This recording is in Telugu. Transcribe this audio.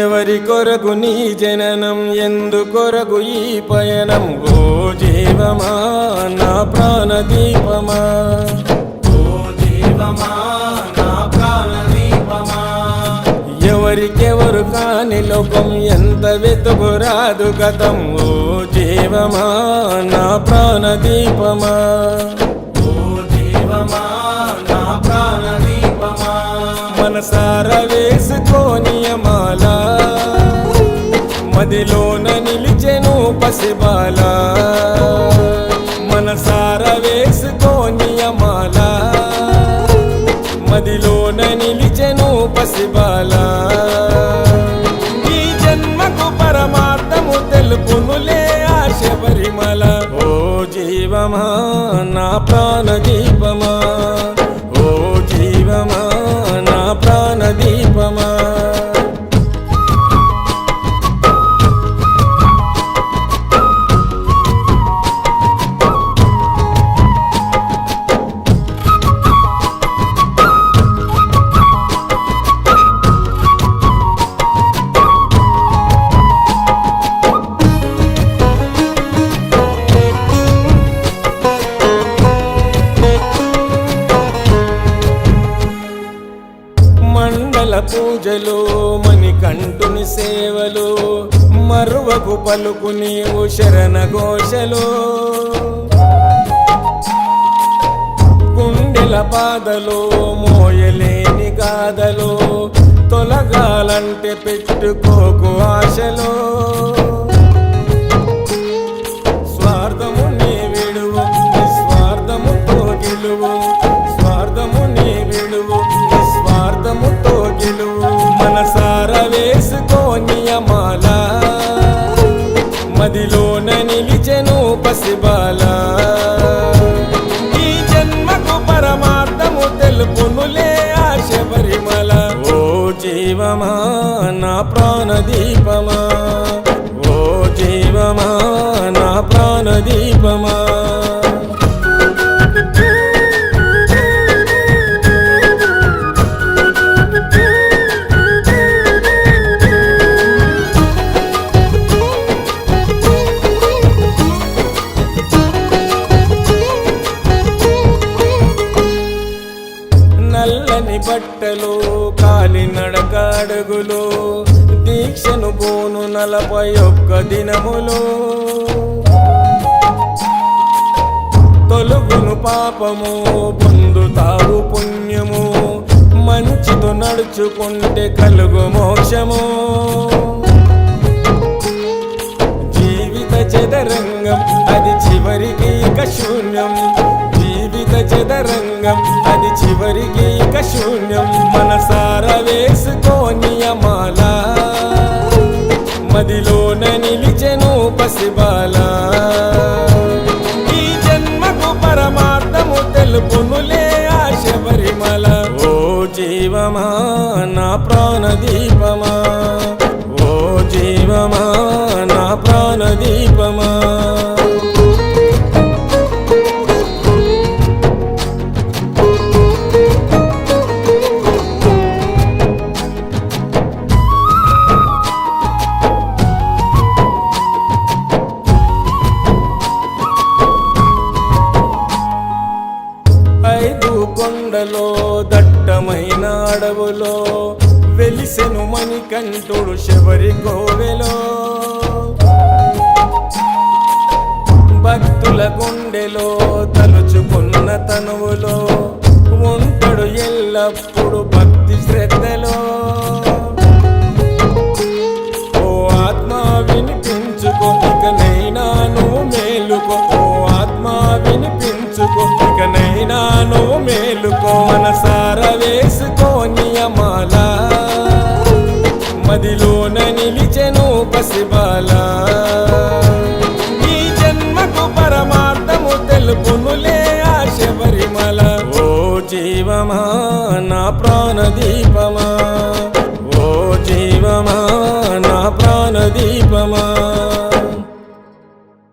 ఎవరి కొరకు నీ జననం, ఎందుకొరకు ఈ పయనం? ఓ జీవమా నా ప్రాణదీపమా, ఓ జీవమా నా ప్రాణదీపమా. ఎవరికెవరు కాని లోకం, ఎంత వెతుకురాదు గతం. ఓ జీవమా నా ప్రాణదీపమా, ఓ జీవమా నా ప్రాణదీపమా. మనసార వేసుకోని మాల, మదిలోన నిలిచెను పసిబాల. మనసార వేసుకోని మాల, మదిలోన నిలిచెను పసిబాల. ఈ జన్మకు పరమార్థము తెలుపునులే ఆశ పరిమళ. ఓ జీవమా నా ప్రాణదీపమా, ఓ జీవమా నా ప్రాణదీపమా. మండల పూజలు, మణికంఠుని సేవలు, మరువకు పలుకు నీవు శరణ ఘోషలు. గుండెల బాధలు, మోయలేని గాథలు, తొలగాలంటే పెట్టుకోకు ఆశలు. స్వార్థము నీ విడువు, నిస్వార్థముతో గెలువు. స్వార్థము నీ విడువు, నిస్వార్థముతో గెలువు. మనసార వేసుకోని మాల, మదిలోన నిలిచెను పసిబాల. ఈ జన్మకు పరమార్థము తెలుపునులే ఆశ పరిమళ. ఓ జీవమా నా ప్రాణదీపమా, ఓ జీవమా నా ప్రాణదీపమా. నల్లని బట్టలు, కాలినడక అడుగులు, దీక్షను పోను 41 దినములు. తొలుగును పాపము, పొందుతావు పుణ్యము. మంచితో నడుచుకుంటే కలుగు మోక్షము. జీవిత చదరంగం అది చివరికి ఇక శూన్యం. జీవిత చదరంగం అది చివరికి ఇక శూన్యం. మనసార వేసుకోని మాల, మదిలోన నిలిచెను పసిబాల. ఈ జన్మకు పరమార్థము తెలుపునులే ఆశ పరిమళ. ఓ జీవమా నా ప్రాణదీపమా, ఓ జీవమా నా ప్రాణదీపమా. కొండలో, దట్టమైన అడవులో వెలిసెను మణికంఠుడు శబరి కోవెలో. భక్తుల గుండెలో, తలుచుకున్న తనువులో ఉంటాడు ఎల్లప్పుడు భక్తి శ్రద్ధలో. ఓ ఆత్మ వినిపించుకో, ఇకనైనా నువ్వు మేలుకో. ఓ ఆత్మ వినిపించుకో, ఇకనైనా నువ్వు మేలుకో. మనసార వేసుకోని మాల, మదిలోన నిలిచెను పసిబాల. ఈ జన్మకు పరమార్థము తెలుపునులే ఆశ పరిమళ. ఓ జీవమా నా ప్రాణదీపమా, ఓ జీవమా నా ప్రాణదీపమా.